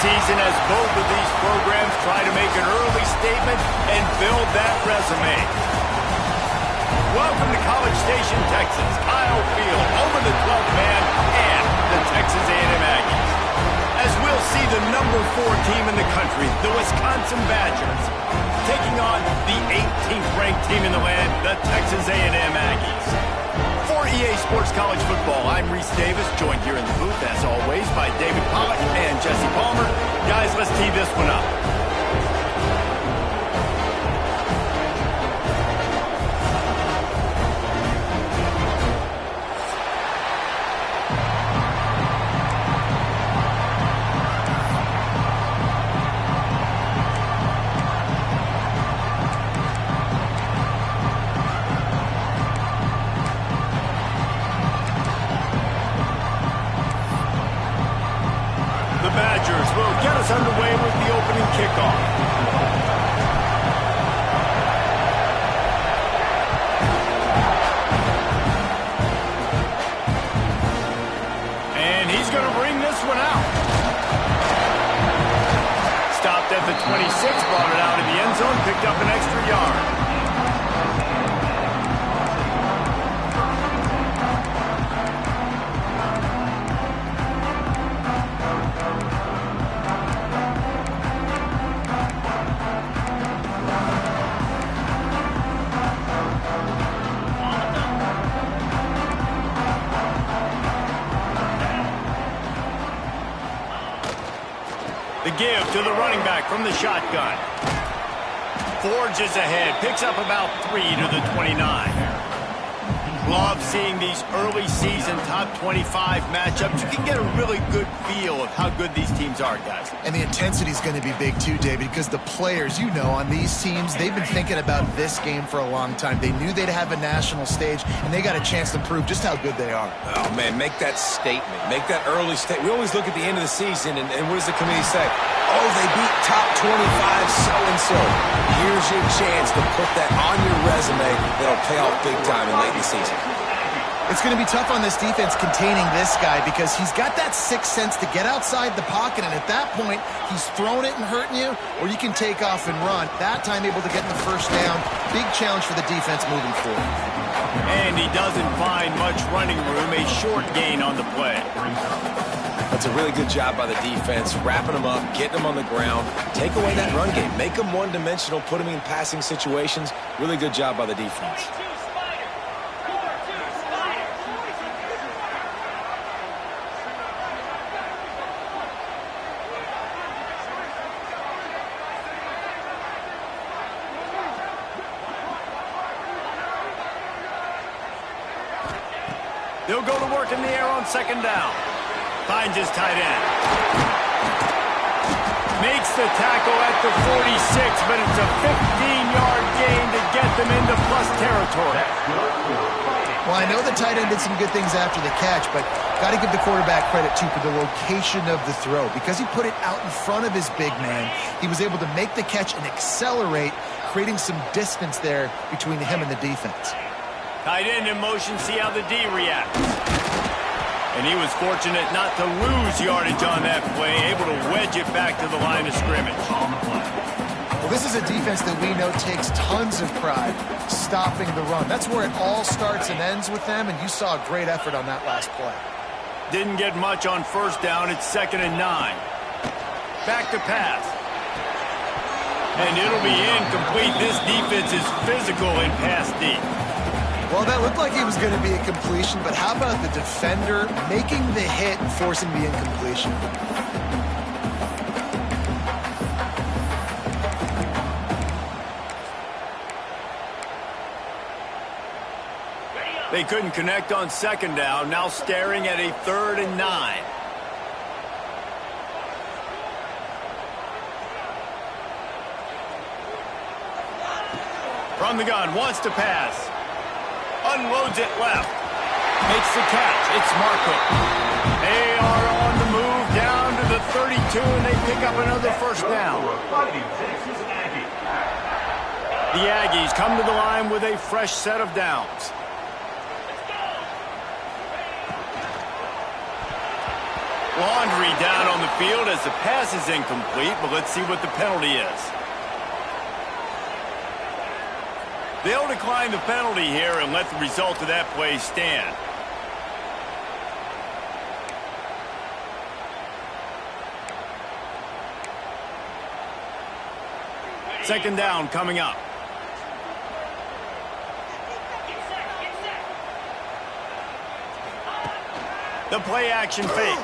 season as both of these programs try to make an early statement and build that resume. Welcome to College Station, Texas. Kyle Field, home of the 12th man and the Texas A&M Aggies. As we'll see the number 4 team in the country, the Wisconsin Badgers, taking on the 18th ranked team in the land, the Texas A&M Aggies. For EA Sports College Football, I'm Reese Davis, joined here in the booth, as always, by David Pollack and Jesse Palmer. Guys, let's tee this one up. Will get us underway with the opening kickoff. And he's going to bring this one out. Stopped at the 26, brought it out of the end zone, picked up an extra yard. The give to the running back from the shotgun. Forges ahead, picks up about 3 to the 29. Love seeing these early season top 25 matchups. You can get a really good feel of how good these teams are, guys. And the intensity is going to be big too, David, because the players, you know, on these teams, they've been thinking about this game for a long time. They knew they'd have a national stage, and they got a chance to prove just how good they are. Oh, man, make that statement. Make that early statement. We always look at the end of the season, and what does the committee say? Oh, they beat top 25 so-and-so. Here's your chance to put that on your resume that'll pay off big time in late in the season. It's going to be tough on this defense containing this guy because he's got that sixth sense to get outside the pocket, and at that point, he's throwing it and hurting you, or you can take off and run. That time able to get the first down. Big challenge for the defense moving forward. And he doesn't find much running room, a short gain on the play. That's a really good job by the defense, wrapping them up, getting them on the ground, take away that run game, make them one-dimensional, put them in passing situations. Really good job by the defense. They'll go to work in the air on second down. Finds his tight end. Makes the tackle at the 46, but it's a 15-yard gain to get them into plus territory. Well, I know the tight end did some good things after the catch, but got to give the quarterback credit, too, for the location of the throw. Because he put it out in front of his big man, he was able to make the catch and accelerate, creating some distance there between him and the defense. Tight end in motion, see how the D reacts. And he was fortunate not to lose yardage on that play, able to wedge it back to the line of scrimmage. Well, this is a defense that we know takes tons of pride stopping the run. That's where it all starts and ends with them, and you saw a great effort on that last play. Didn't get much on first down. It's 2nd and 9. Back to pass. And it'll be incomplete. This defense is physical in pass deep. Well, that looked like it was going to be a completion, but how about the defender making the hit and forcing the incompletion? They couldn't connect on second down, now staring at a 3rd and 9. From the gun, wants to pass. Unloads it left. Makes the catch. It's Markham. They are on the move down to the 32, and they pick up another first down. The Aggies come to the line with a fresh set of downs. Laundry down on the field as the pass is incomplete, but let's see what the penalty is. They'll decline the penalty here and let the result of that play stand. Second down coming up. The play action fake.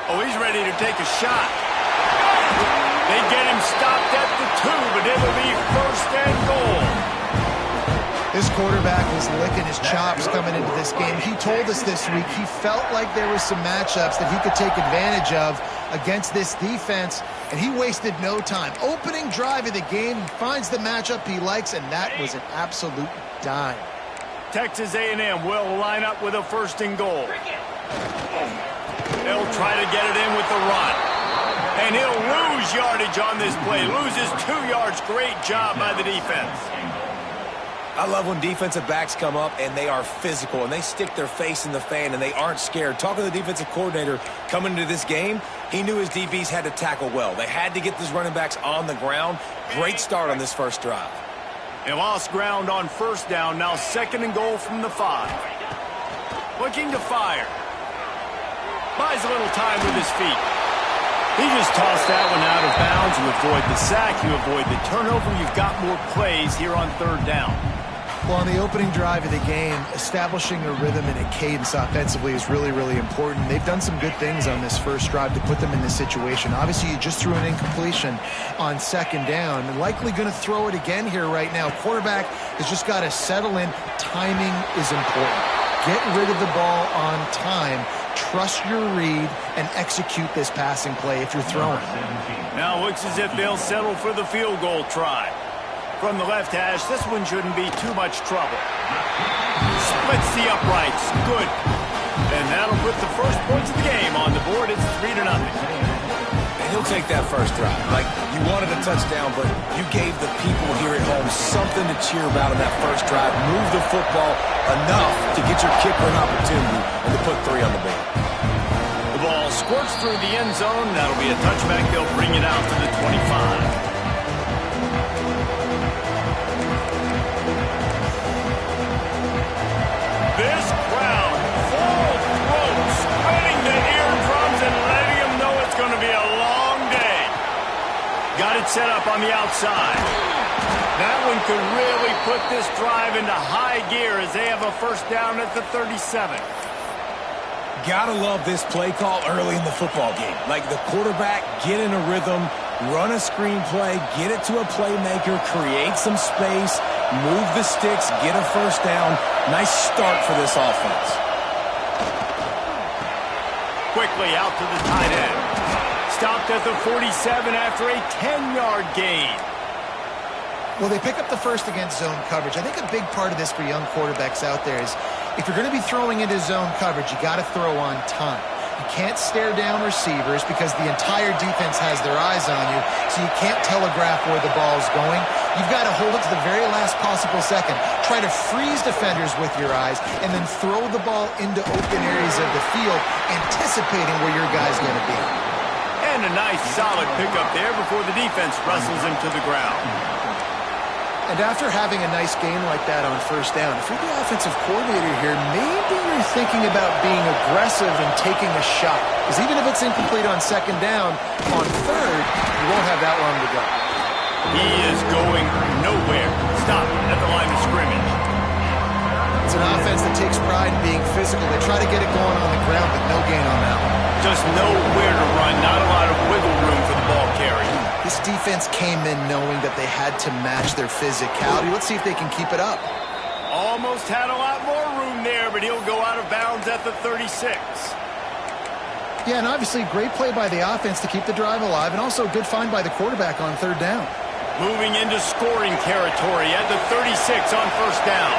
Oh, he's ready to take a shot. They get him stopped at the 2, but it'll be first and goal. This quarterback was licking his chops coming into this game. He told us this week he felt like there was some matchups that he could take advantage of against this defense, and he wasted no time. Opening drive of the game, finds the matchup he likes, and that was an absolute dime. Texas A&M will line up with a first and goal. They'll try to get it in with the run. And he'll lose yardage on this play. Loses 2 yards. Great job by the defense. I love when defensive backs come up and they are physical and they stick their face in the fan and they aren't scared. Talking to the defensive coordinator coming into this game, he knew his DBs had to tackle well. They had to get these running backs on the ground. Great start on this first drive. They lost ground on first down. Now second and goal from the 5. Looking to fire. Buys a little time with his feet. He just tossed that one out of bounds. You avoid the sack. You avoid the turnover. You've got more plays here on third down. Well, on the opening drive of the game, establishing a rhythm and a cadence offensively is really, really important. They've done some good things on this first drive to put them in this situation. Obviously, you just threw an incompletion on second down, and likely going to throw it again here right now. Quarterback has just got to settle in. Timing is important. Get rid of the ball on time. Trust your read and execute this passing play if you're throwing. Now looks as if they'll settle for the field goal try. From the left hash, this one shouldn't be too much trouble. Splits the uprights. Good. And that'll put the first points of the game on the board. It's 3-0. And he'll take that first drive. Like, you wanted a touchdown, but you gave the people here at home something to cheer about in that first drive. Move the football enough to get your kicker an opportunity and to put 3 on the board. The ball squirts through the end zone. That'll be a touchback. They'll bring it out to the 25. This crowd, full throat, spreading the eardrums and letting them know it's going to be a long day. Got it set up on the outside. That one could really put this drive into high gear as they have a first down at the 37. Gotta love this play call early in the football game. Like, the quarterback, get in a rhythm, run a screen play, get it to a playmaker, create some space, move the sticks, get a first down. Nice start for this offense. Quickly out to the tight end. Stopped at the 47 after a 10-yard gain. Well, they pick up the first against zone coverage. I think a big part of this for young quarterbacks out there is if you're going to be throwing into zone coverage, you got to throw on time. You can't stare down receivers because the entire defense has their eyes on you, so you can't telegraph where the ball's going. You've got to hold it to the very last possible second. Try to freeze defenders with your eyes, and then throw the ball into open areas of the field, anticipating where your guy's going to be. And a nice solid pickup there before the defense wrestles him to the ground. And after having a nice game like that on first down, if you're the offensive coordinator here, maybe you're thinking about being aggressive and taking a shot. Because even if it's incomplete on second down, on third, you won't have that long to go. He is going nowhere. Stop at the line of scrimmage. It's an offense that takes pride in being physical. They try to get it going on the ground, but no gain on that one. Just nowhere to run. Not a lot of wiggle room for the ball carrier. This defense came in knowing that they had to match their physicality. Let's see if they can keep it up. Almost had a lot more room there, but he'll go out of bounds at the 36. Yeah, and obviously great play by the offense to keep the drive alive, and also a good find by the quarterback on third down. Moving into scoring territory at the 36 on first down.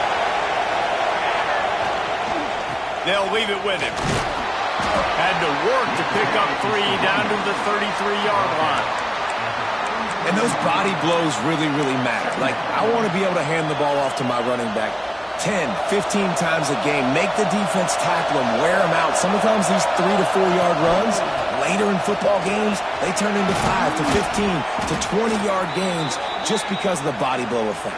They'll leave it with him. Had to work to pick up 3 down to the 33-yard line. And those body blows really, really matter. Like, I want to be able to hand the ball off to my running back 10, 15 times a game. Make the defense tackle them, wear them out. Sometimes these 3 to 4 yard runs, later in football games, they turn into 5 to 15 to 20-yard games just because of the body blow effect.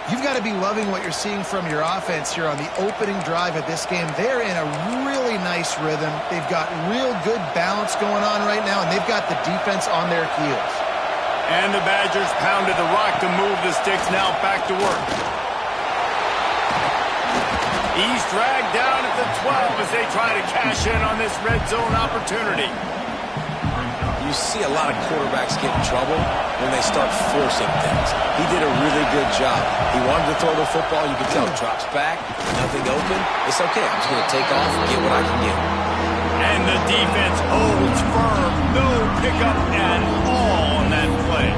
You've got to be loving what you're seeing from your offense here on the opening drive of this game. They're in a really nice rhythm. They've got real good balance going on right now, and they've got the defense on their heels. And the Badgers pounded the rock to move the sticks, now back to work. He's dragged down at the 12 as they try to cash in on this red zone opportunity. You see a lot of quarterbacks get in trouble when they start forcing things. He did a really good job. He wanted to throw the football. You can tell he drops back, nothing open. It's okay. I'm just going to take off and get what I can get. And the defense holds firm. No pickup at all on that play.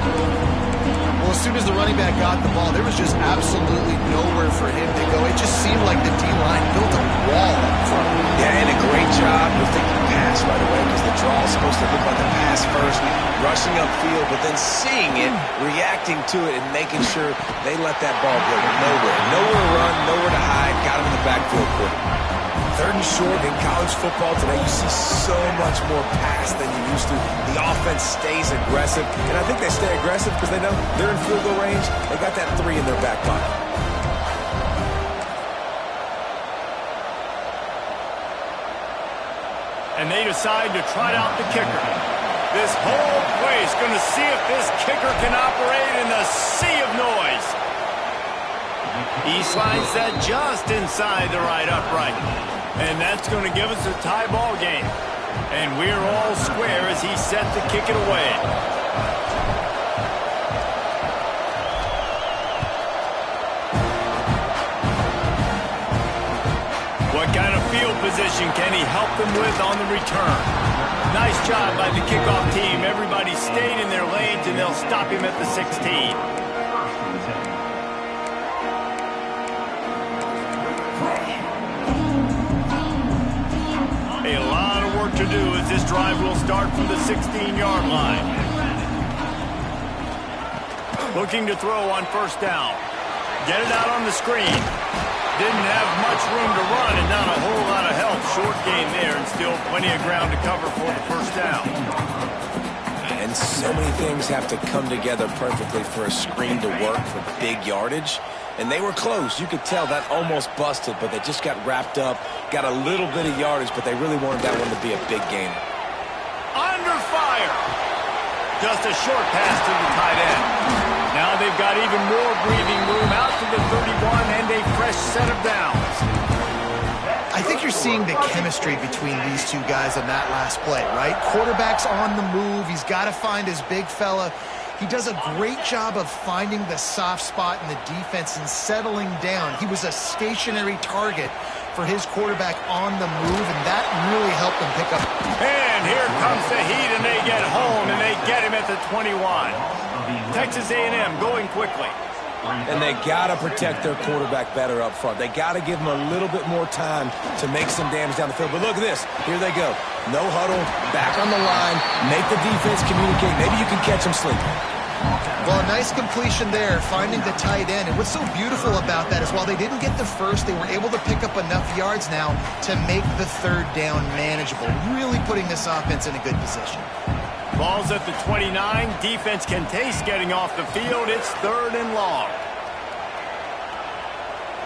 Well, as soon as the running back got the ball, there was just absolutely nowhere for him to go. It just seemed like the D-line built a wall up front. Yeah, and a great job. You're thinking pass right away because the draw is supposed to look like a pass first, rushing upfield, but then seeing it, reacting to it, and making sure they let that ball go nowhere. Nowhere to run, nowhere to hide. Got him in the backfield quick. 3rd and short in college football today, you see so much more pass than you used to. The offense stays aggressive, and I think they stay aggressive because they know they're in field goal range. They got that 3 in their back pocket. And they decide to trot out the kicker. This whole place going to see if this kicker can operate in the sea of noise. He slides that just inside the right upright. And that's going to give us a tie ball game. And we're all square as he's set to kick it away. What kind of field position can he help them with on the return? Nice job by the kickoff team. Everybody stayed in their lanes, and they'll stop him at the 16. A lot of work to do as this drive will start from the 16-yard line. Looking to throw on 1st down. Get it out on the screen. Didn't have much room to run and not a whole lot of help. Short gain there and still plenty of ground to cover for the 1st down. And so many things have to come together perfectly for a screen to work for big yardage. And they were close. You could tell that almost busted, but they just got wrapped up, got a little bit of yardage, but they really wanted that one to be a big game. Under fire. Just a short pass to the tight end. Now they've got even more breathing room out to the 31 and a fresh set of downs. I think you're seeing the chemistry between these two guys on that last play, right? Quarterback's on the move. He's got to find his big fella. He does a great job of finding the soft spot in the defense and settling down. He was a stationary target for his quarterback on the move, and that really helped them pick up. And here comes the heat, and they get home, and they get him at the 21. Texas A&M going quickly. And they got to protect their quarterback better up front. They got to give him a little bit more time to make some damage down the field. But look at this. Here they go. No huddle, back on the line, make the defense communicate. Maybe you can catch them sleeping. Well, a nice completion there, finding the tight end. And what's so beautiful about that is while they didn't get the first, they were able to pick up enough yards now to make the 3rd down manageable, really putting this offense in a good position. Ball's at the 29. Defense can taste getting off the field. It's 3rd and long.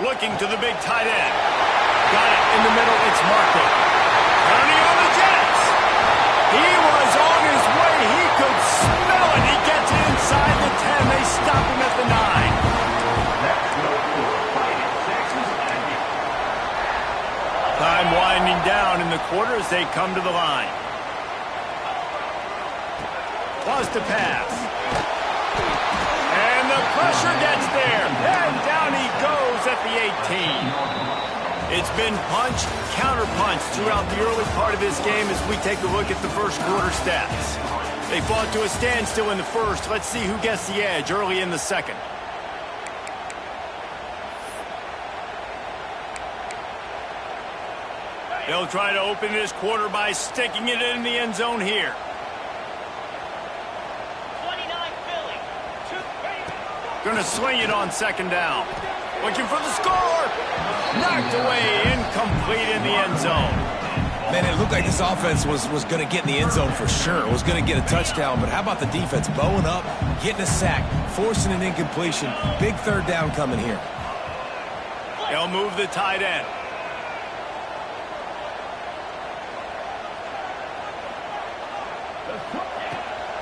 Looking to the big tight end. Got it in the middle. It's Market. Turning on the Jets. He was on his way. He could smell it. He gets it inside the 10. They stop him at the 9. Time winding down in the quarter as they come to the line. Was to pass. And the pressure gets there. And down he goes at the 18. It's been punch, counter-punch throughout the early part of this game as we take a look at the first quarter stats. They fought to a standstill in the first. Let's see who gets the edge early in the second. They'll try to open this quarter by sticking it in the end zone here. Going to swing it on 2nd down. Looking for the score. Knocked away, incomplete in the end zone. Man, it looked like this offense was going to get in the end zone for sure. It was going to get a touchdown, but how about the defense bowing up, getting a sack, forcing an incompletion. Big third down coming here. They'll move the tight end.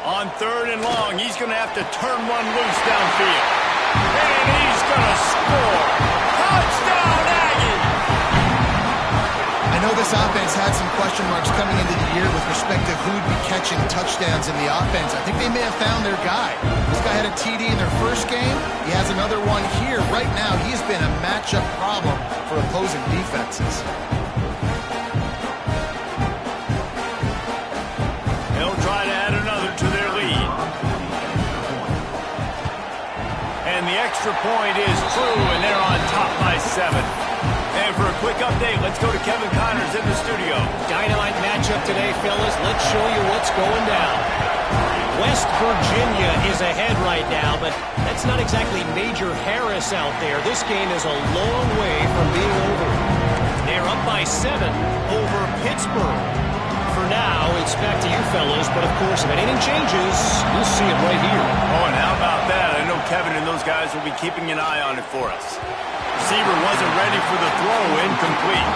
On 3rd and long, he's going to have to turn one loose downfield. And he's going to score. Touchdown, Aggies! I know this offense had some question marks coming into the year with respect to who'd be catching touchdowns in the offense. I think they may have found their guy. This guy had a TD in their first game. He has another one here. Right now, he's been a matchup problem for opposing defenses. They'll try to add another to their lead. And the extra point is true, and they're on top by 7. And for a quick update, let's go to Kevin Connors in the studio. Dynamite matchup today, fellas. Let's show you what's going down. West Virginia is ahead right now, but that's not exactly Major Harris out there. This game is a long way from being over. They're up by 7 over Pittsburgh. For now, it's back to you, fellas. But, of course, if anything changes, you'll see it right here. Oh, and how about that? I know Kevin and those guys will be keeping an eye on it for us. Receiver wasn't ready for the throw, incomplete.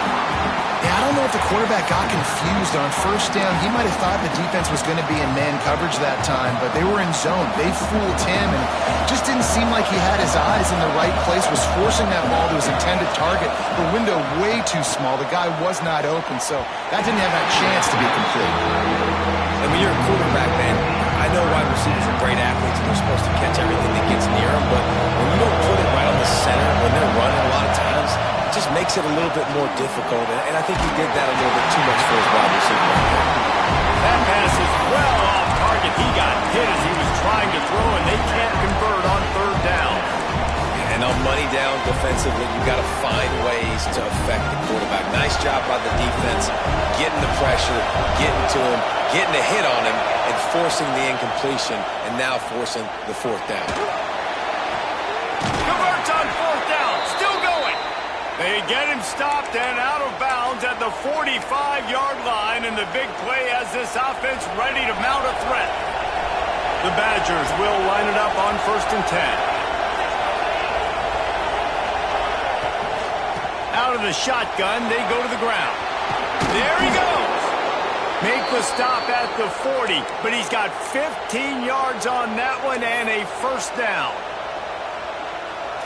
Yeah, I don't know if the quarterback got confused on first down. He might have thought the defense was going to be in man coverage that time, but they were in zone. They fooled him, and just didn't seem like he had his eyes in the right place, was forcing that ball to his intended target. The window way too small. The guy was not open, so that didn't have that chance to be complete. And when you're a quarterback, man, I know wide receivers are great athletes and they're supposed to catch everything that gets near them, but when you don't put it right on the center, when they're running a lot of times, it just makes it a little bit more difficult. And I think he did that a little bit too much for his wide receiver. That pass is well off target. He got hit as he was trying to throw, and they can't convert on 3rd down. And on money down defensively, you got to find ways to affect the quarterback. Nice job by the defense, getting the pressure, getting to him, getting a hit on him, and forcing the incompletion, and now forcing the 4th down. Converts on 4th down, still going. They get him stopped and out of bounds at the 45-yard line, and the big play has this offense ready to mount a threat. The Badgers will line it up on 1st and 10. Out of the shotgun, they go to the ground. There he goes. Make the stop at the 40, but he's got 15 yards on that one and a 1st down.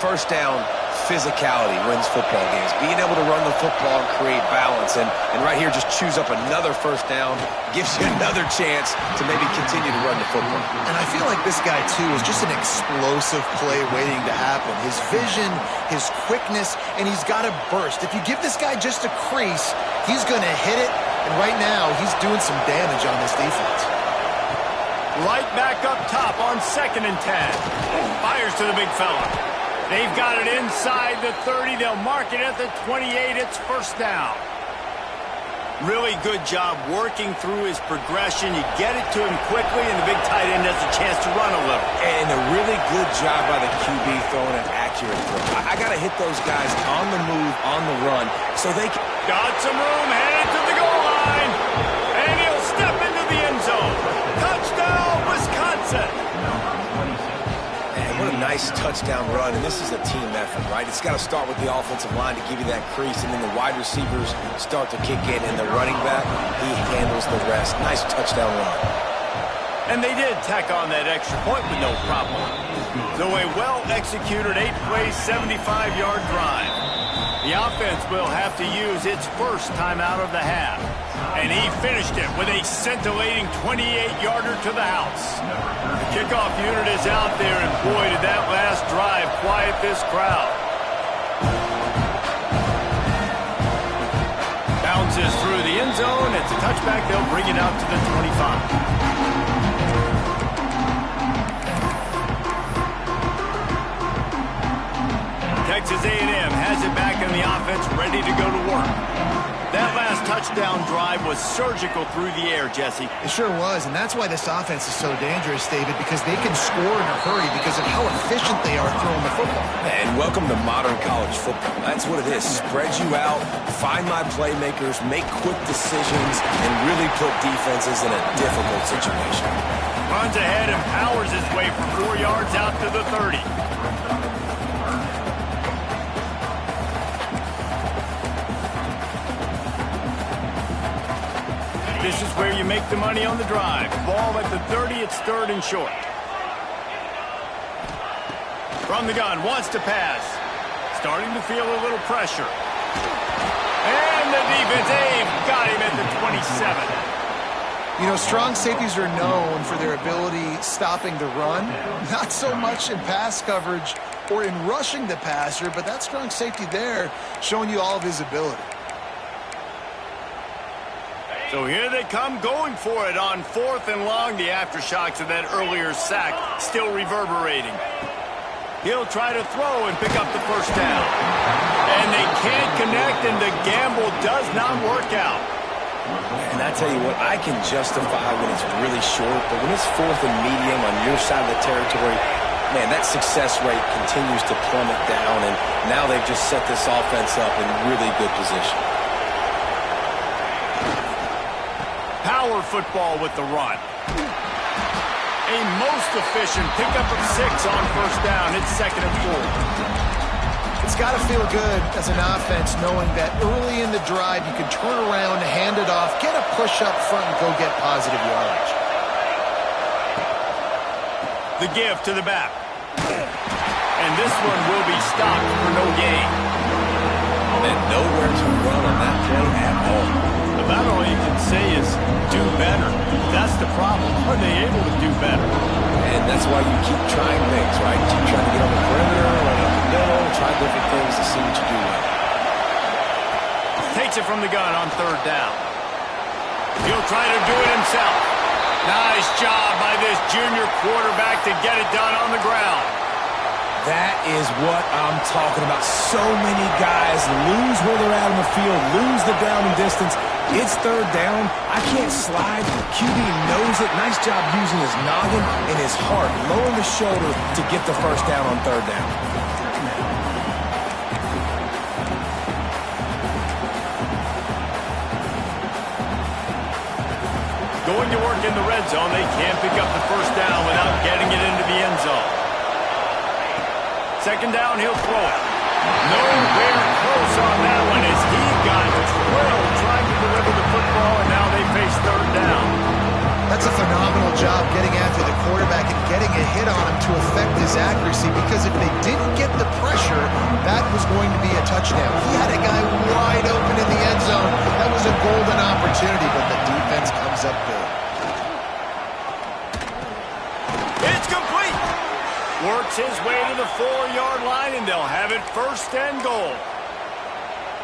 1st down, physicality wins football games. Being able to run the football and create balance, and right here just choose up another 1st down, gives you another chance to maybe continue to run the football. And I feel like this guy, too, is just an explosive play waiting to happen. His vision, his quickness, and he's got a burst. If you give this guy just a crease, he's going to hit it, and right now he's doing some damage on this defense. Right back up top on 2nd and 10. Fires to the big fella. They've got it inside the 30. They'll mark it at the 28. It's 1st down. Really good job working through his progression. You get it to him quickly, and the big tight end has a chance to run a little. And a really good job by the QB throwing an accurate throw. I got to hit those guys on the move, on the run, so they can... Got some room, headed to the goal line. And he'll step into the end zone. Touchdown, Wisconsin. And what a nice touchdown run. And this is a team effort, right? It's got to start with the offensive line to give you that crease, and then the wide receivers start to kick in, and the running back, he handles the rest. Nice touchdown run. And they did tack on that extra point with no problem. So a well-executed 8-play, 75-yard drive. The offense will have to use its first time out of the half. And he finished it with a scintillating 28-yarder to the house. The kickoff unit is out there, and boy, did that last drive quiet this crowd. Bounces through the end zone. It's a touchback. They'll bring it out to the 25. Texas A&M has it back in the offense, ready to go to work. That last touchdown drive was surgical through the air, Jesse. It sure was, and that's why this offense is so dangerous, David, because they can score in a hurry because of how efficient they are throwing the football. And welcome to modern college football. That's what it is. Spread you out, find my playmakers, make quick decisions, and really put defenses in a difficult situation. Runs ahead and powers his way for 4 yards out to the 30. This is where you make the money on the drive. Ball at the 30, it's 3rd and short. From the gun, wants to pass. Starting to feel a little pressure. And the defense, they've got him at the 27. You know, strong safeties are known for their ability stopping the run. Not so much in pass coverage or in rushing the passer, but that strong safety there showing you all of his ability. So here they come going for it on 4th and long. The aftershocks of that earlier sack still reverberating. He'll try to throw and pick up the first down. And they can't connect, and the gamble does not work out. And I tell you what, I can justify when it's really short, but when it's 4th and medium on your side of the territory, man, that success rate continues to plummet down, and now they've just set this offense up in really good position. Power football with the run. A most efficient pickup of 6 on first down. It's 2nd and 4. It's got to feel good as an offense knowing that early in the drive you can turn around, hand it off, get a push up front, and go get positive yardage. The give to the back. And this one will be stopped for no gain. And nowhere to run on that play at all. About all you can say is do better. That's the problem. Are they able to do better? And that's why you keep trying things, right? Keep trying to get on the perimeter, run up the middle, try different things to see what you do well. Takes it from the gun on 3rd down. He'll try to do it himself. Nice job by this junior quarterback to get it done on the ground. That is what I'm talking about. So many guys lose where they're at on the field, lose the down and distance. It's 3rd down. I can't slide. QB knows it. Nice job using his noggin and his heart, lowering the shoulder to get the first down on 3rd down. Going to work in the red zone. They can't pick up the first down without getting it into the end zone. 2nd down, he'll throw it. Nowhere close on that one as he got drilled trying to deliver the football, and now they face 3rd down. That's a phenomenal job getting after the quarterback and getting a hit on him to affect his accuracy, because if they didn't get the pressure, that was going to be a touchdown. He had a guy wide open in the end zone. That was a golden opportunity, but the defense comes up big. It's complete. Works his way to the 4-yard line, and they'll have it 1st and goal.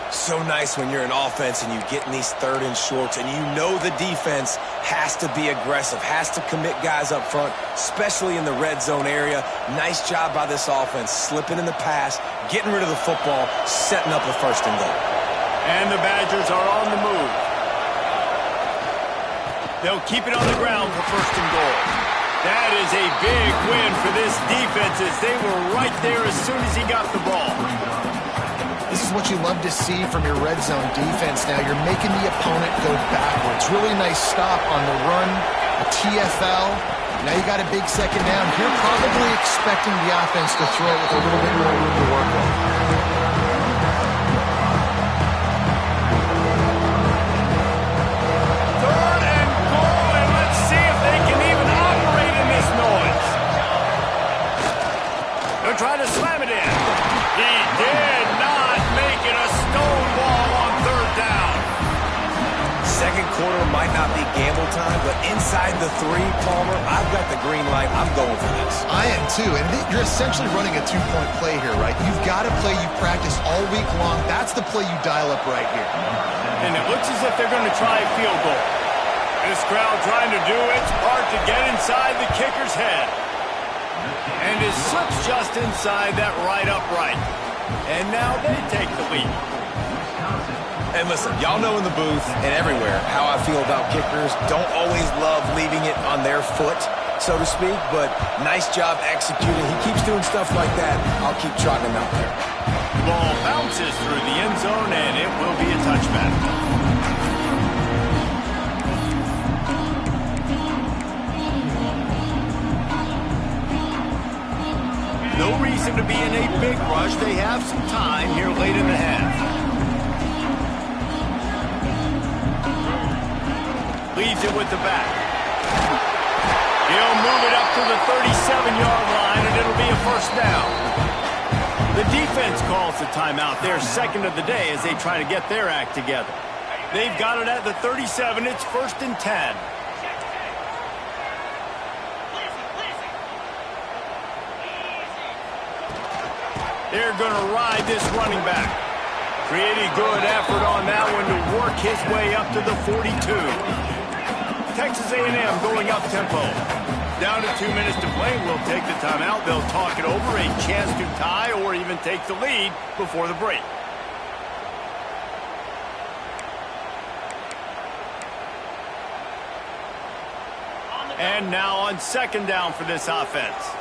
So nice when you're an offense and you get in these 3rd and shorts and you know the defense has to be aggressive, has to commit guys up front, especially in the red zone area. Nice job by this offense, slipping in the pass, getting rid of the football, setting up the 1st and goal. And the Badgers are on the move. They'll keep it on the ground for 1st and goal. That is a big win for this defense as they were right there as soon as he got the ball. This is what you love to see from your red zone defense now. You're making the opponent go backwards. Really nice stop on the run, a TFL. Now you got a big 2nd down. You're probably expecting the offense to throw it with a little bit more room to work with. 3rd and goal, and let's see if they can even operate in this noise. They'll try to slam it in. He did not make it a stonewall on 3rd down. 2nd quarter might not be gamble time, but inside the 3, Palmer, I've got the green light. I'm going for this. I am too, and you're essentially running a 2-point play here, right? You've got a play you practice all week long. That's the play you dial up right here. And it looks as if they're going to try a field goal. This crowd trying to do its part to get inside the kicker's head. And it slips just inside that right upright. And now they take the lead. And listen, y'all know in the booth and everywhere how I feel about kickers. Don't always love leaving it on their foot, so to speak, but nice job executing. He keeps doing stuff like that. I'll keep trotting him out there. The ball bounces through the end zone, and it will be a touchback. No reason to be in a big rush. They have some time here late in the half. Leaves it with the back. He'll move it up to the 37-yard line, and it'll be a first down. The defense calls the timeout. Their second of the day as they try to get their act together. They've got it at the 37. It's 1st and 10. They're going to ride this running back. Pretty good effort on that one to work his way up to the 42. Texas A&M going up tempo. Down to 2 minutes to play. We'll take the timeout. They'll talk it over. A chance to tie or even take the lead before the break. And now on second down for this offense.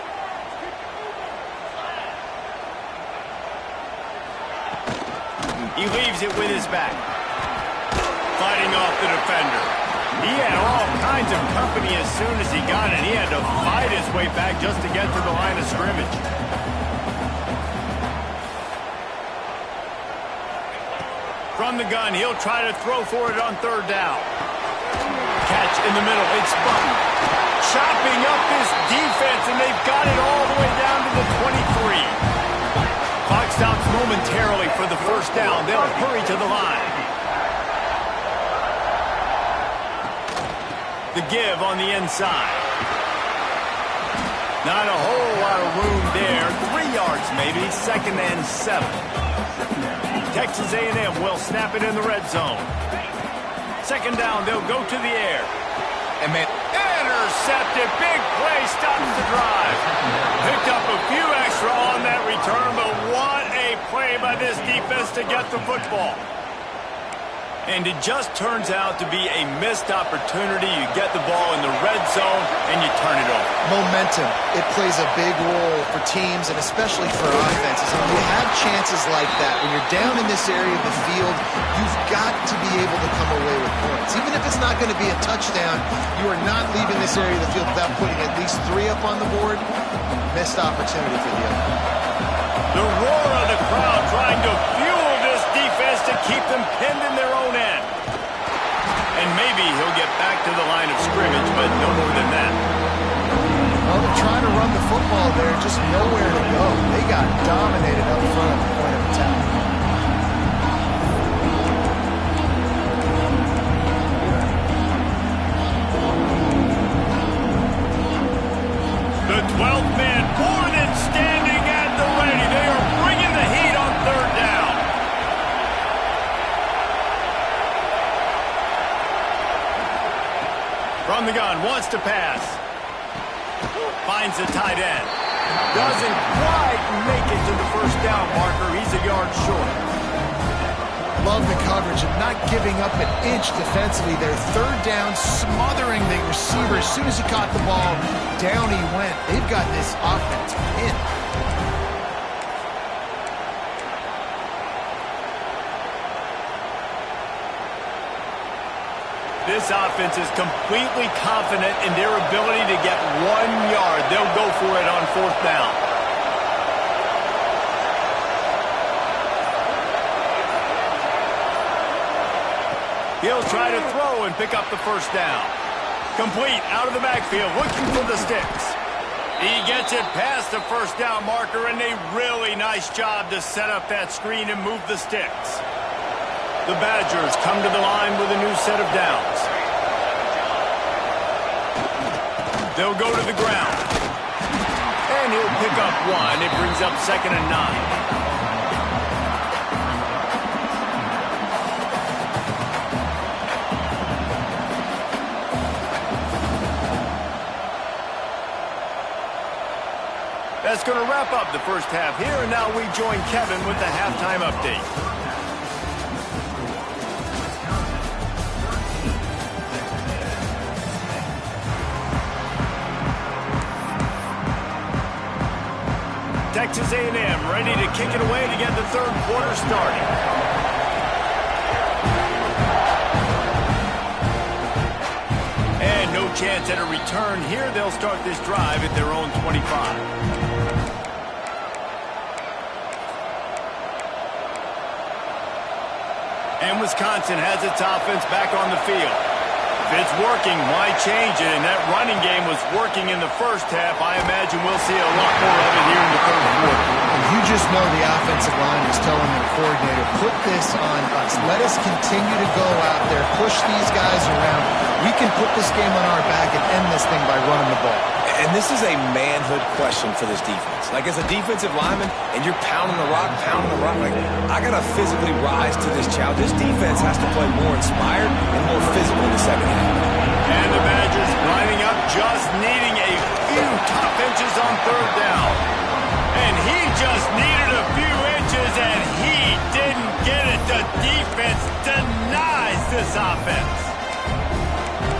He leaves it with his back. Fighting off the defender. He had all kinds of company as soon as he got it. He had to fight his way back just to get to the line of scrimmage. From the gun, he'll try to throw for it on third down. Catch in the middle. It's Button. Chopping up this defense, and they've got it all the way down to the 23. Clock stops momentarily for the first down. They'll hurry to the line. The give on the inside. Not a whole lot of room there. 3 yards maybe. 2nd and 7. Texas A&M will snap it in the red zone. Second down, they'll go to the air. And intercepted. Big play stops the drive. Picked up a few extra on that return, but what a play by this defense to get the football. And it just turns out to be a missed opportunity. You get the ball in the red zone, and you turn it over. Momentum. It plays a big role for teams and especially for offenses. And when you have chances like that, when you're down in this area of the field, you've got to be able to come away with points. Even if it's not going to be a touchdown, you are not leaving this area of the field without putting at least 3 up on the board. Missed opportunity for the other. The roar of the crowd trying to fuel this defense to keep them pinned in their own end. And maybe he'll get back to the line of scrimmage, but no more than that. Well, they're trying to run the football there, just nowhere to go. They got dominated up front at the point of attack. The 12th man, more than standing at the ready. They are bringing the heat on third down. From the gun, wants to pass. Finds the tight end. Doesn't quite make it to the first down marker. He's a yard short. Love the coverage and not giving up an inch defensively. Their third down, smothering the receiver. As soon as he caught the ball, down he went. They've got this offense pinned. This offense is completely confident in their ability to get 1 yard. They'll go for it on fourth down. He'll try to throw and pick up the first down. Complete out of the backfield, looking for the sticks. He gets it past the first down marker, and a really nice job to set up that screen and move the sticks. The Badgers come to the line with a new set of downs. They'll go to the ground. And he'll pick up 1. It brings up 2nd and 9. That's going to wrap up the first half here, and now we join Kevin with the halftime update. Texas A&M ready to kick it away to get the third quarter started. And no chance at a return here. They'll start this drive at their own 25. And Wisconsin has its offense back on the field. If it's working, why change it? And that running game was working in the first half. I imagine we'll see a lot more of it here in the third quarter. You just know the offensive line is telling their coordinator, put this on us. Let us continue to go out there, push these guys around. We can put this game on our back and end this thing by running the ball. And this is a manhood question for this defense. Like, as a defensive lineman, and you're pounding the rock, like, I got to physically rise to this challenge. This defense has to play more inspired and more physical in the second half. And the Badgers lining up, just needing a few top inches on third down. And he just needed a few inches, and he didn't get it. The defense denies this offense.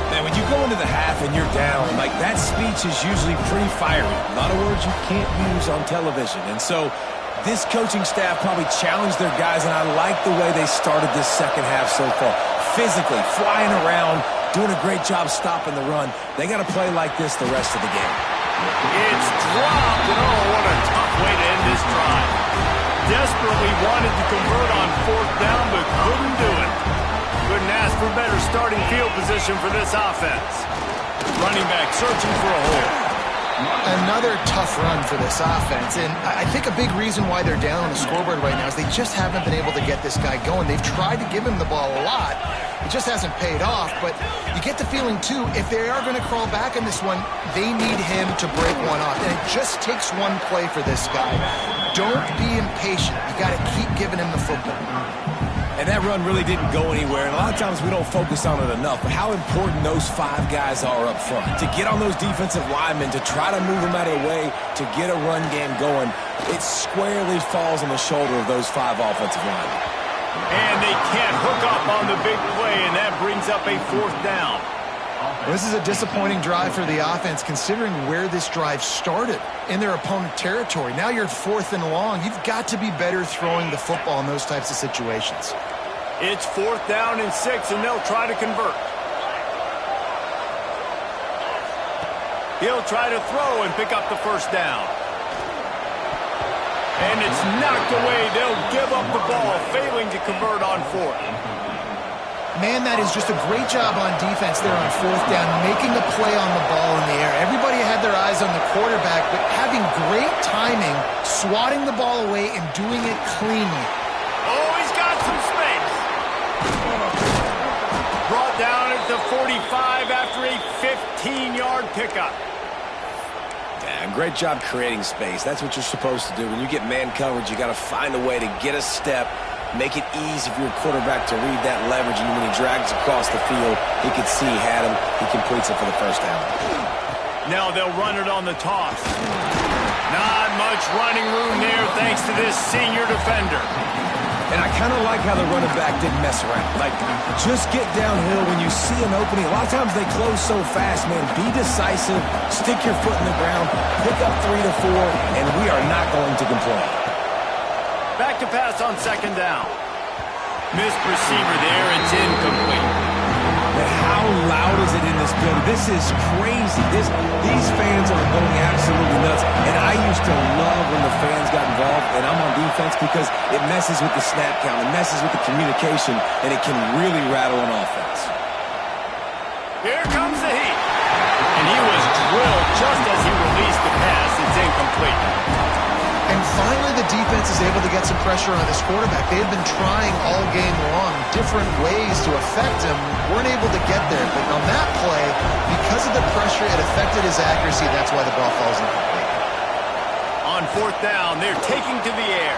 And when you go into the half and you're down, like, that speech is usually pretty fiery. A lot of words you can't use on television. And so this coaching staff probably challenged their guys, and I like the way they started this second half so far. Physically, flying around, doing a great job stopping the run. They got to play like this the rest of the game. It's dropped, and oh, what a tough way to end this drive. Desperately wanted to convert on fourth down, but couldn't do it. Couldn't ask for better starting field position for this offense. Running back searching for a hole. Another tough run for this offense, and I think a big reason why they're down on the scoreboard right now is they just haven't been able to get this guy going. They've tried to give him the ball a lot. It just hasn't paid off, but you get the feeling, too, if they are going to crawl back in this one, they need him to break one off, and it just takes one play for this guy. Don't be impatient. You got to keep giving him the football. And that run really didn't go anywhere. And a lot of times we don't focus on it enough. But how important those five guys are up front. To get on those defensive linemen, to try to move them out of the way, to get a run game going, it squarely falls on the shoulder of those five offensive linemen. And they can't hook up on the big play, and that brings up a fourth down. Well, this is a disappointing drive for the offense, considering where this drive started in their opponent territory. Now you're 4th and long. You've got to be better throwing the football in those types of situations. It's 4th down and 6, and they'll try to convert. He'll try to throw and pick up the first down. And it's knocked away. They'll give up the ball, failing to convert on 4th. Man, that is just a great job on defense there on 4th down, making a play on the ball in the air. Everybody had their eyes on the quarterback, but having great timing, swatting the ball away and doing it cleanly. Oh, he's got some space. Brought down at the 45 after a 15-yard pickup. Yeah, great job creating space. That's what you're supposed to do. When you get man coverage, you got to find a way to get a step, make it easy for your quarterback to read that leverage, and when he drags across the field, he can see he had him. He completes it for the first down. Now they'll run it on the toss. Not much running room there thanks to this senior defender. And I kind of like how the running back didn't mess around. Like, just get downhill when you see an opening. A lot of times they close so fast, man. Be decisive, stick your foot in the ground, pick up 3 to 4, and we are not going to complain. Back to pass on 2nd down. Missed receiver there. It's incomplete. But how loud is it in this building? This is crazy. These fans are going absolutely nuts. And I used to love when the fans got involved, and I'm on defense, because it messes with the snap count, it messes with the communication, and it can really rattle an offense. Here comes the heat. And he was drilled just as he released the pass. It's incomplete. And finally, the defense is able to get some pressure on this quarterback. They had been trying all game long different ways to affect him, weren't able to get there. But on that play, because of the pressure, it affected his accuracy. That's why the ball falls incomplete. On 4th down, they're taking to the air.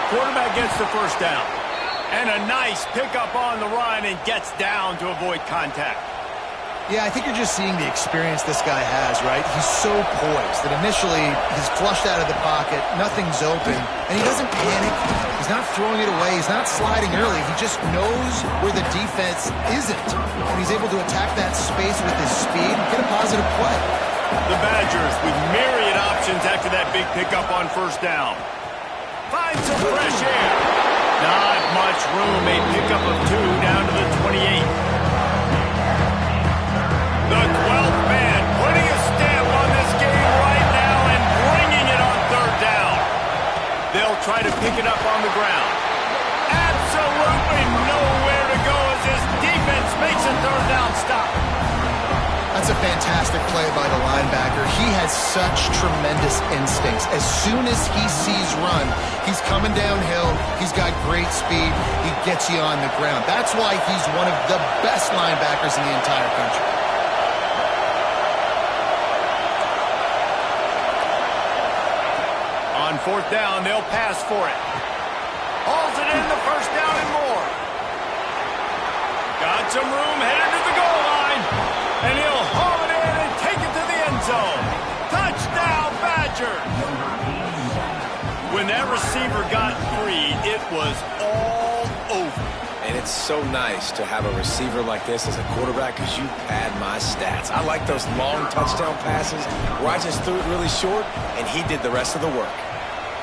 Quarterback gets the first down. And a nice pickup on the run, and gets down to avoid contact. Yeah, I think you're just seeing the experience this guy has, right? He's so poised that initially he's flushed out of the pocket, nothing's open, and he doesn't panic. He's not throwing it away. He's not sliding early. He just knows where the defense isn't, and he's able to attack that space with his speed and get a positive play. The Badgers with myriad options after that big pickup on first down. Find some fresh air. Not much room. A pickup of 2 down to the 28. The 12th man putting a stamp on this game right now and bringing it on third down. They'll try to pick it up on the ground. Absolutely nowhere to go as this defense makes a third down stop. That's a fantastic play by the linebacker. He has such tremendous instincts. As soon as he sees run, he's coming downhill. He's got great speed. He gets you on the ground. That's why he's one of the best linebackers in the entire country. On fourth down, they'll pass for it. Hauls it in the first down and more. Got some room headed to the goal line. And he'll haul it in and take it to the end zone. Touchdown, Badgers! When that receiver got free, it was all over. And it's so nice to have a receiver like this as a quarterback because you pad my stats. I like those long touchdown passes where I just threw it really short and he did the rest of the work.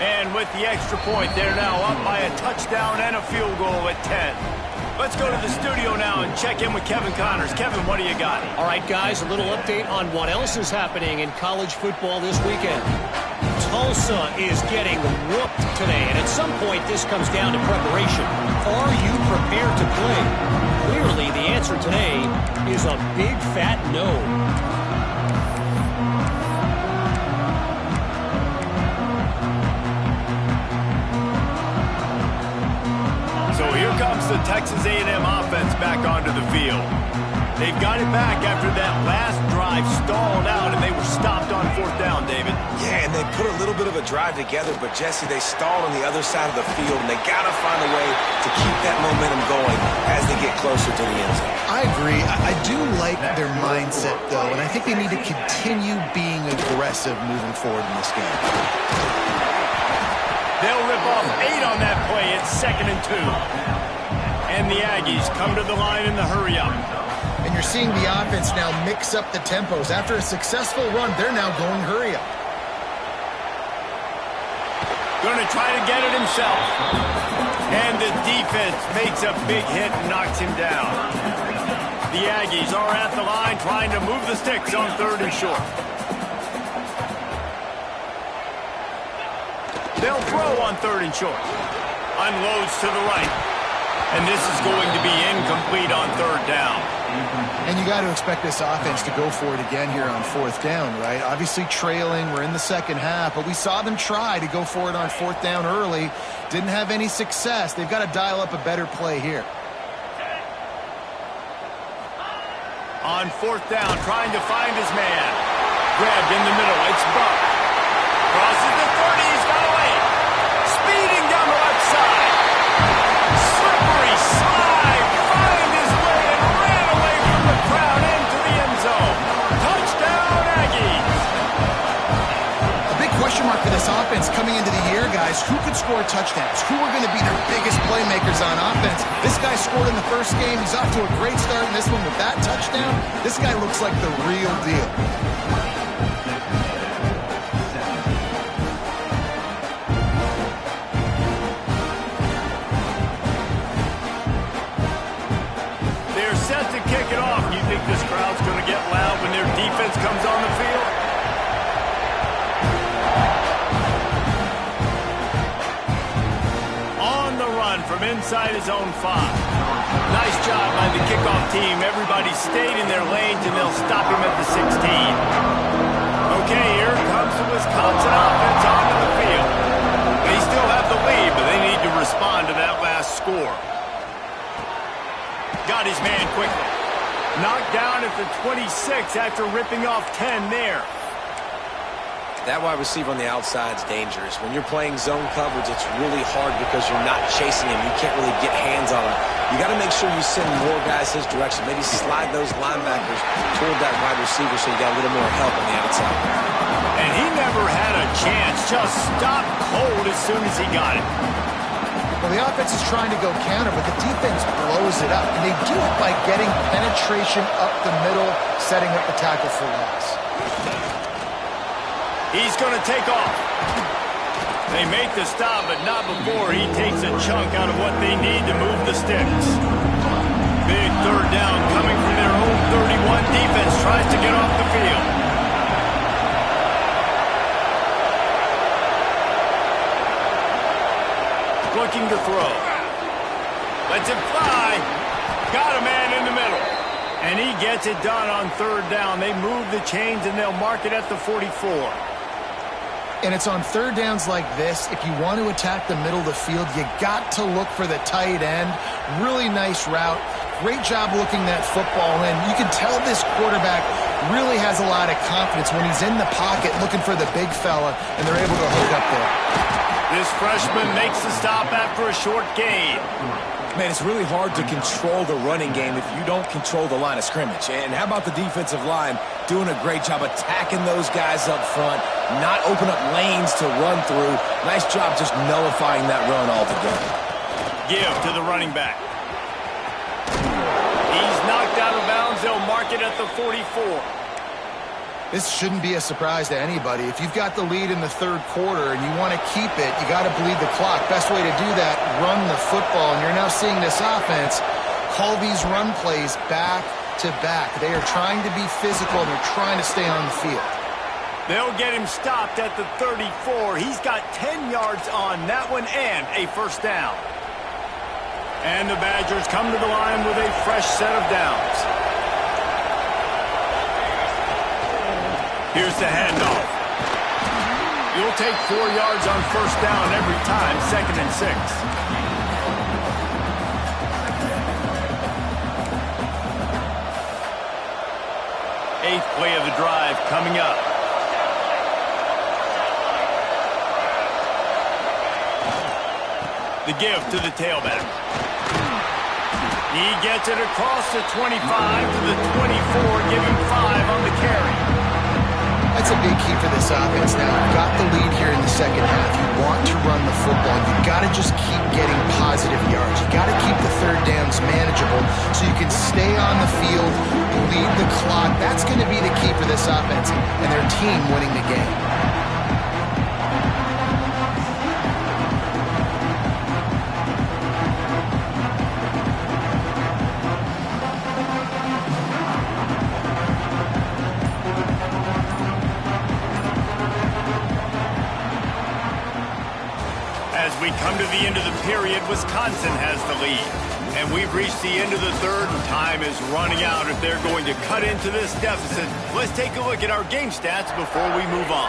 And with the extra point, they're now up by a touchdown and a field goal at 10. Let's go to the studio now and check in with Kevin Connors. Kevin, what do you got? All right, guys, a little update on what else is happening in college football this weekend. Tulsa is getting whooped today, and at some point this comes down to preparation. Are you prepared to play? Clearly, the answer today is a big fat no. So here comes the Texas A&M offense back onto the field. They've got it back after that last drive stalled out, and they were stopped on fourth down, David. Yeah, and they put a little bit of a drive together, but, Jesse, they stalled on the other side of the field, and they got to find a way to keep that momentum going as they get closer to the end zone. I agree. I do like their mindset, though, and I think they need to continue being aggressive moving forward in this game. They'll rip off 8 on that play. It's 2nd and 2. And the Aggies come to the line in the hurry-up. And you're seeing the offense now mix up the tempos. After a successful run, they're now going hurry-up. Going to try to get it himself. And the defense makes a big hit and knocks him down. The Aggies are at the line trying to move the sticks on 3rd and short. They'll throw on 3rd and short. Unloads to the right. And this is going to be incomplete on 3rd down. And you got to expect this offense to go for it again here on 4th down, right? Obviously trailing, we're in the second half, but we saw them try to go for it on 4th down early. Didn't have any success. They've got to dial up a better play here. On 4th down, trying to find his man. Grabbed in the middle, it's Buck. Crosses the 30, he's got away. Speeding down the left side. Slippery slide, find his way and ran away from the crowd into the end zone. Touchdown, Aggies. A big question mark for this offense coming into the year, guys. Who could score touchdowns? Who are going to be their biggest playmakers on offense? This guy scored in the first game. He's off to a great start in this one with that touchdown. This guy looks like the real deal. Set to kick it off. You think this crowd's going to get loud when their defense comes on the field? On the run from inside his own 5. Nice job by the kickoff team. Everybody stayed in their lanes, and they'll stop him at the 16. Okay, here comes the Wisconsin offense onto the field. They still have the lead, but they need to respond to that last score. Got his man quickly. Knocked down at the 26 after ripping off 10 there. That wide receiver on the outside is dangerous. When you're playing zone coverage, it's really hard because you're not chasing him. You can't really get hands on him. You got to make sure you send more guys his direction. Maybe slide those linebackers toward that wide receiver so you got a little more help on the outside. And he never had a chance. Just stopped cold as soon as he got it. Well, the offense is trying to go counter, but the defense blows it up. And they do it by getting penetration up the middle, setting up the tackle for loss. He's going to take off. They make the stop, but not before he takes a chunk out of what they need to move the sticks. Big third down coming from their own 31. Defense tries to get off the field. Looking to throw. Lets it fly. Got a man in the middle. And he gets it done on third down. They move the chains, and they'll mark it at the 44. And it's on third downs like this, if you want to attack the middle of the field, you got to look for the tight end. Really nice route. Great job looking that football in. You can tell this quarterback really has a lot of confidence when he's in the pocket looking for the big fella, and they're able to hook up there. This freshman makes the stop after a short gain. Man, it's really hard to control the running game if you don't control the line of scrimmage. And how about the defensive line doing a great job attacking those guys up front, not open up lanes to run through. Nice job just nullifying that run altogether. Give to the running back. He's knocked out of bounds. They'll mark it at the 44. This shouldn't be a surprise to anybody. If you've got the lead in the third quarter and you want to keep it, you got to bleed the clock. Best way to do that, run the football. And you're now seeing this offense call these run plays back to back. They are trying to be physical, and they're trying to stay on the field. They'll get him stopped at the 34. He's got 10 yards on that one and a first down. And the Badgers come to the line with a fresh set of downs. Here's the handoff. You'll take 4 yards on first down every time, 2nd and 6. Eighth play of the drive coming up. The give to the tailback. He gets it across the 25 to the 24, giving 5 on the carry. That's a big key for this offense now. You've got the lead here in the second half. You want to run the football. You've got to just keep getting positive yards. You've got to keep the third downs manageable so you can stay on the field, lead the clock. That's going to be the key for this offense and their team winning the game. We come to the end of the period. Wisconsin has the lead. And we've reached the end of the third, and time is running out if they're going to cut into this deficit. Let's take a look at our game stats before we move on.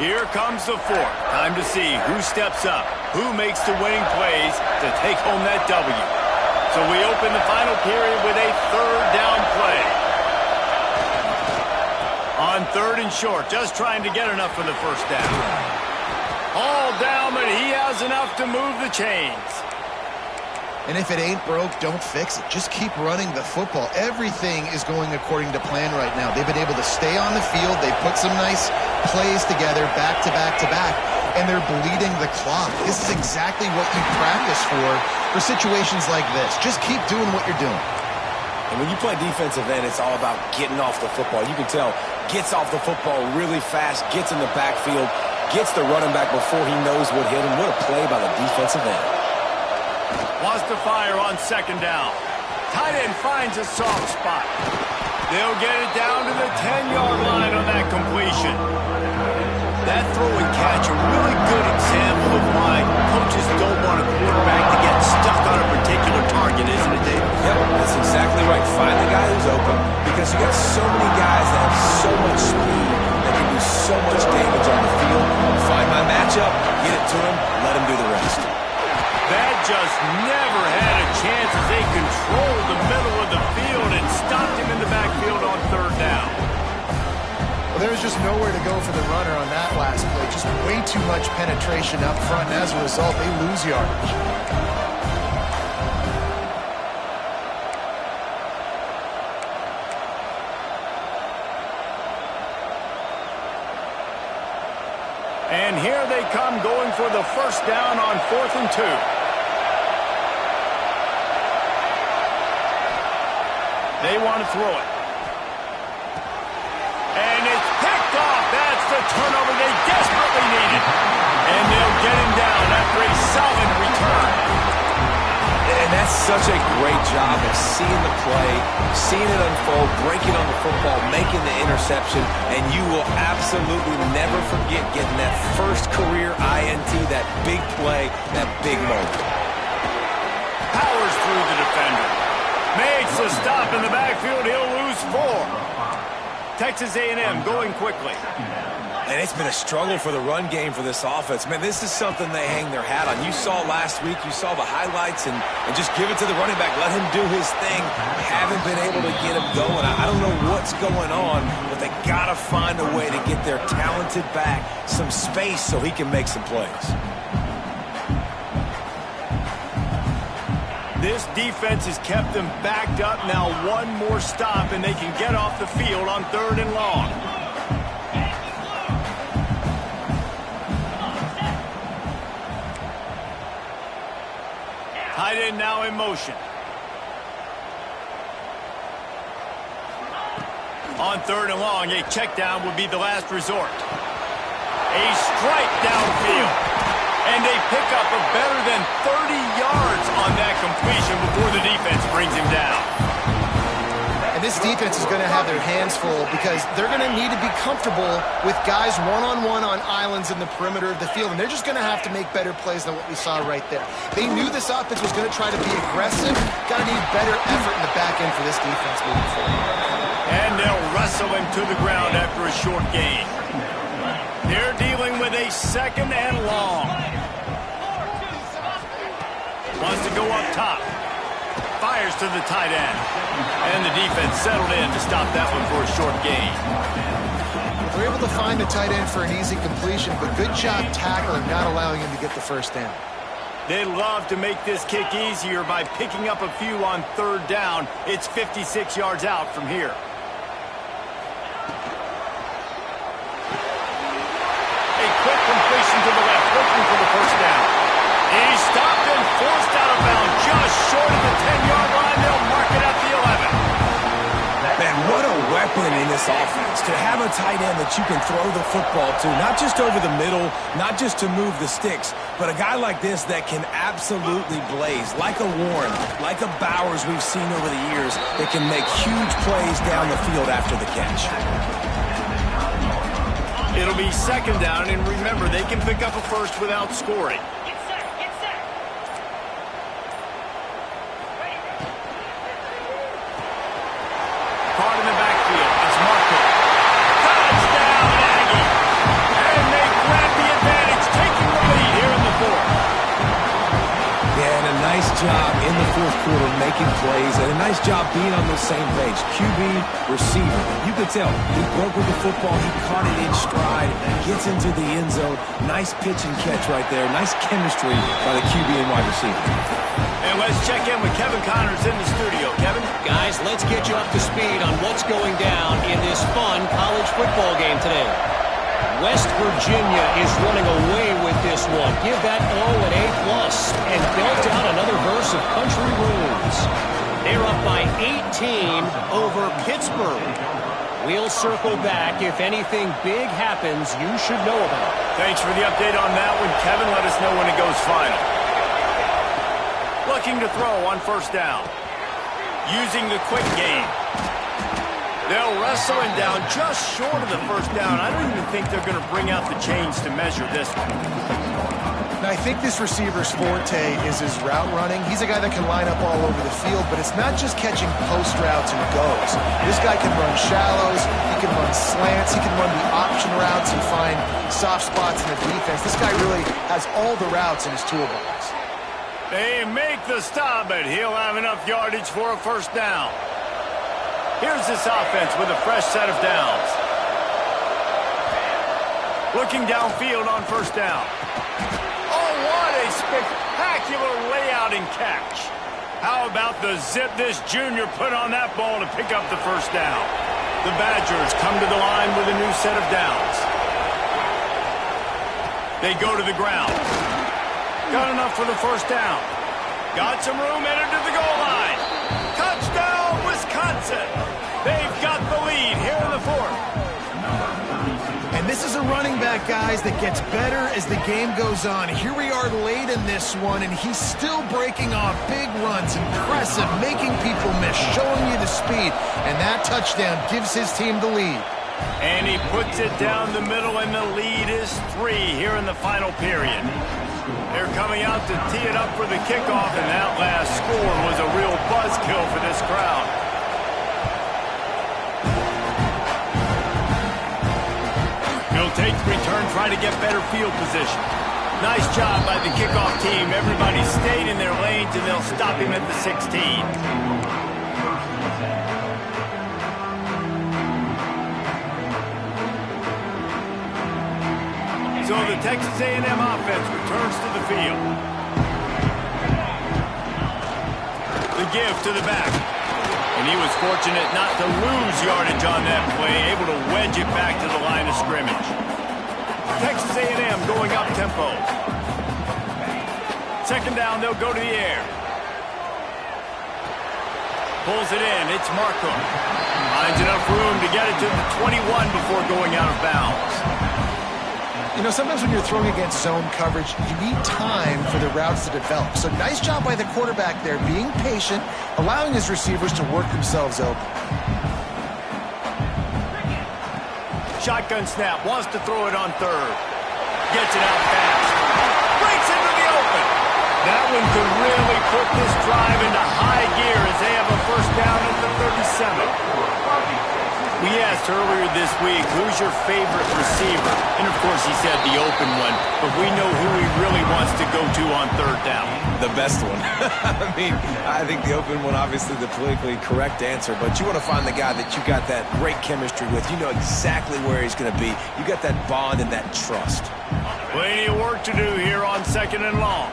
Here comes the fourth. Time to see who steps up, who makes the winning plays to take home that W. So we open the final period with a third down play. On third and short, just trying to get enough for the first down. All down, but he has enough to move the chains. And if it ain't broke, don't fix it. Just keep running the football. Everything is going according to plan right now. They've been able to stay on the field. They put some nice plays together back to back to back, and they're bleeding the clock. This is exactly what you practice for situations like this. Just keep doing what you're doing. And when you play defensive end, it's all about getting off the football. You can tell, gets off the football really fast, gets in the backfield, gets the running back before he knows what hit him. What a play by the defensive end. Wants to fire on second down. Tight end finds a soft spot. They'll get it down to the 10-yard line on that completion. That throw and catch, a really good example of why coaches don't want a quarterback to get stuck on a particular target, isn't it, David? Yep, that's exactly right. Find the guy who's open, because you got so many guys that have so much speed that can do so much damage on the field. Find my matchup, get it to him, let him do the rest. That just never had a chance as they controlled the middle of the field and stopped him in the backfield on third down. Well, there was just nowhere to go for the runner on that last play. Just way too much penetration up front, and as a result, they lose yardage. And here they come going for the first down on 4th and 2. They want to throw it. And it's picked off. That's the turnover. They solid return. And that's such a great job of seeing the play, seeing it unfold, breaking on the football, making the interception, and you will absolutely never forget getting that first career INT, that big play, that big moment. Powers through the defender. Makes a stop in the backfield. He'll lose 4. Texas A&M going quickly. And it's been a struggle for the run game for this offense. Man, this is something they hang their hat on. You saw last week, you saw the highlights, and just give it to the running back. Let him do his thing. Haven't been able to get him going. I don't know what's going on, but they got to find a way to get their talented back some space so he can make some plays. This defense has kept them backed up. Now one more stop, and they can get off the field on 3rd and long. Tight end now in motion. On 3rd and long, a check down would be the last resort. A strike downfield. And a pickup of better than 30 yards on that completion before the defense brings him down. And this defense is going to have their hands full because they're going to need to be comfortable with guys one-on-one on islands in the perimeter of the field. And they're just going to have to make better plays than what we saw right there. They knew this offense was going to try to be aggressive. Got to need better effort in the back end for this defense moving forward. And they'll wrestle him to the ground after a short gain. They're dealing with a 2nd and long. Wants to go up top. Fires to the tight end. And the defense settled in to stop that one for a short gain. They're able to find the tight end for an easy completion, but good job tackling, not allowing him to get the first down. They'd love to make this kick easier by picking up a few on 3rd down. It's 56 yards out from here. A quick completion to the left, looking for the first down. He's stopped and forced out of bounds just short of the 10-yard line. They'll mark it at the 11. Man, what a weapon in this offense to have a tight end that you can throw the football to, not just over the middle, not just to move the sticks, but a guy like this that can absolutely blaze, like a Warren, like a Bowers we've seen over the years, that can make huge plays down the field after the catch. It'll be 2nd down, and remember, they can pick up a first without scoring. Caught in the backfield. It's Marco. Touchdown, Aggie! And they grab the advantage, taking the lead here in the 4th. Yeah, and a nice job in the 4th quarter making plays, and a nice job being on the same page. QB, receiver. You could tell he broke with the football. He caught it in stride, gets into the end zone. Nice pitch and catch right there. Nice chemistry by the QB and wide receiver. And let's check in with Kevin Connors in the studio. Kevin? Guys, let's get you up to speed on what's going down in this fun college football game today. West Virginia is running away with this one. Give that all an A+, and belt out another verse of country roads. They're up by 18 over Pittsburgh. We'll circle back. If anything big happens, you should know about it. Thanks for the update on that one, Kevin. Let us know when it goes final. Looking to throw on 1st down. Using the quick game. They'll wrestle him down just short of the 1st down. I don't even think they're going to bring out the chains to measure this one. Now, I think this receiver's forte is his route running. He's a guy that can line up all over the field, but it's not just catching post routes and goes. This guy can run shallows, he can run slants, he can run the option routes and find soft spots in the defense. This guy really has all the routes in his toolbox. They make the stop, but he'll have enough yardage for a 1st down. Here's this offense with a fresh set of downs. Looking downfield on 1st down. Oh, what a spectacular layout and catch. How about the zip this junior put on that ball to pick up the 1st down? The Badgers come to the line with a new set of downs. They go to the ground. Got enough for the 1st down. Got some room, entered to the goal line. Touchdown, Wisconsin. They've got the lead here in the 4th. And this is a a running back, guys, that gets better as the game goes on. Here we are late in this one, and he's still breaking off big runs, impressive, making people miss, showing you the speed, and that touchdown gives his team the lead. And he puts it down the middle, and the lead is 3 here in the final period. They're coming out to tee it up for the kickoff, and that last score was a real buzzkill for this crowd. He'll take the return, trying to get better field position. Nice job by the kickoff team. Everybody stayed in their lanes, and they'll stop him at the 16. So the Texas A&M offense returns to the field. The give to the back. And he was fortunate not to lose yardage on that play, able to wedge it back to the line of scrimmage. Texas A&M going up tempo. Second down, they'll go to the air. Pulls it in, it's Markham. Finds enough room to get it to the 21 before going out of bounds. You know, sometimes when you're throwing against zone coverage, you need time for the routes to develop. So nice job by the quarterback there, being patient, allowing his receivers to work themselves open. Shotgun snap, wants to throw it on third. Gets it out fast. Breaks into the open. That one could really put this drive into high gear as they have a first down at the 37. We asked earlier this week, who's your favorite receiver? And, of course, he said the open one, but we know who he really wants to go to on third down. The best one. I mean, I think the open one, obviously the politically correct answer, but you want to find the guy that you got that great chemistry with. You know exactly where he's going to be. You got that bond and that trust. Plenty of work to do here on second and long.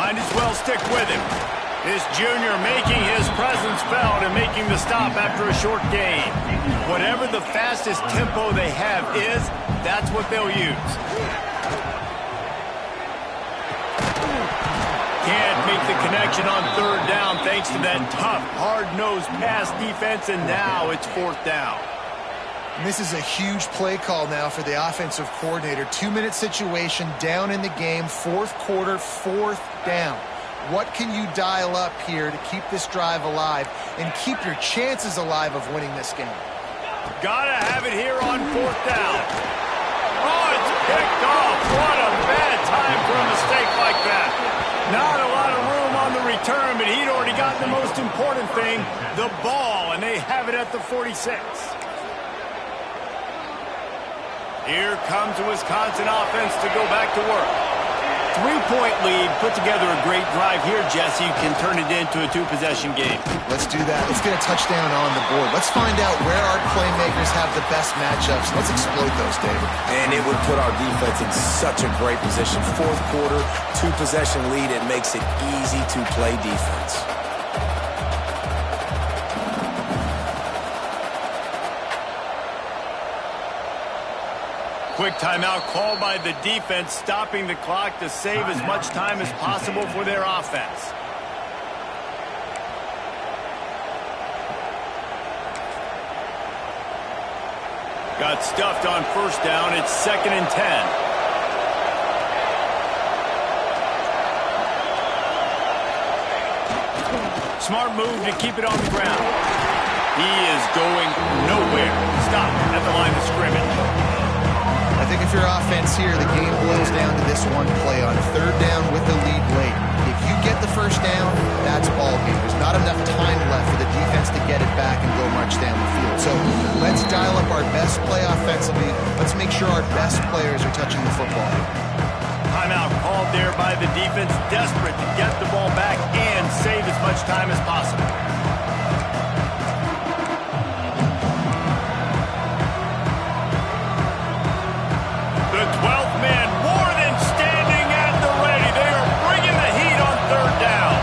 Might as well stick with him. This junior making his presence felt and making the stop after a short gain. Whatever the fastest tempo they have is, that's what they'll use. Can't make the connection on third down thanks to that tough, hard-nosed pass defense, and now it's fourth down. And this is a huge play call now for the offensive coordinator. 2-minute situation, down in the game, fourth quarter, fourth down. What can you dial up here to keep this drive alive and keep your chances alive of winning this game? Gotta have it here on fourth down. Oh, it's picked off. What a bad time for a mistake like that. Not a lot of room on the return, but he'd already got the most important thing, the ball, and they have it at the 46. Here comes the Wisconsin offense to go back to work. 3-point lead, put together a great drive here, Jesse. You can turn it into a 2-possession game. Let's do that. Let's get a touchdown on the board. Let's find out where our playmakers have the best matchups. Let's exploit those, David. And it would put our defense in such a great position. Fourth quarter, 2-possession lead. It makes it easy to play defense. Quick timeout called by the defense, stopping the clock to save as much time as possible for their offense. Got stuffed on first down. It's 2nd and 10. Smart move to keep it on the ground. He is going nowhere. Stop at the line of scrimmage. I think if you're offense here, the game blows down to this one play on third down with the lead late. If you get the first down, that's ball game. There's not enough time left for the defense to get it back and go march down the field. So let's dial up our best play offensively. Let's make sure our best players are touching the football. Timeout called there by the defense, desperate to get the ball back and save as much time as possible. The 12th man more than standing at the ready. They are bringing the heat on third down.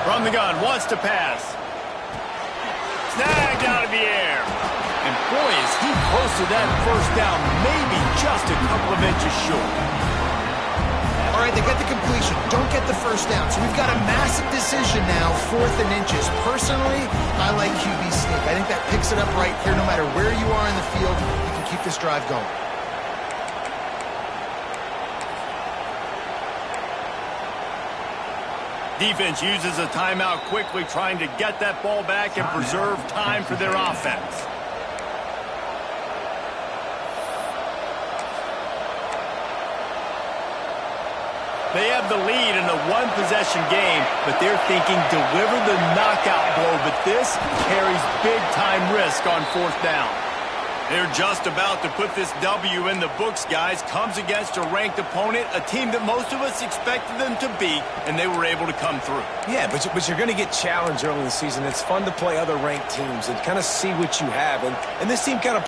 From the gun, wants to pass. Snagged out of the air. And boy, is he close to that first down, maybe just a couple of inches short. All right, they get the completion, don't get the first down. So we've got a massive decision now, 4th and inches. Personally, I like QB sneak. I think that picks it up right here. No matter where you are in the field, you can keep this drive going. Defense uses a timeout quickly, trying to get that ball back and preserve time for their offense. They have the lead in a one-possession game, but they're thinking deliver the knockout blow, but this carries big-time risk on 4th down. They're just about to put this W in the books, guys. Comes against a ranked opponent, a team that most of us expected them to beat, and they were able to come through. Yeah, but you're going to get challenged early in the season. It's fun to play other ranked teams and kind of see what you have. And this team kind of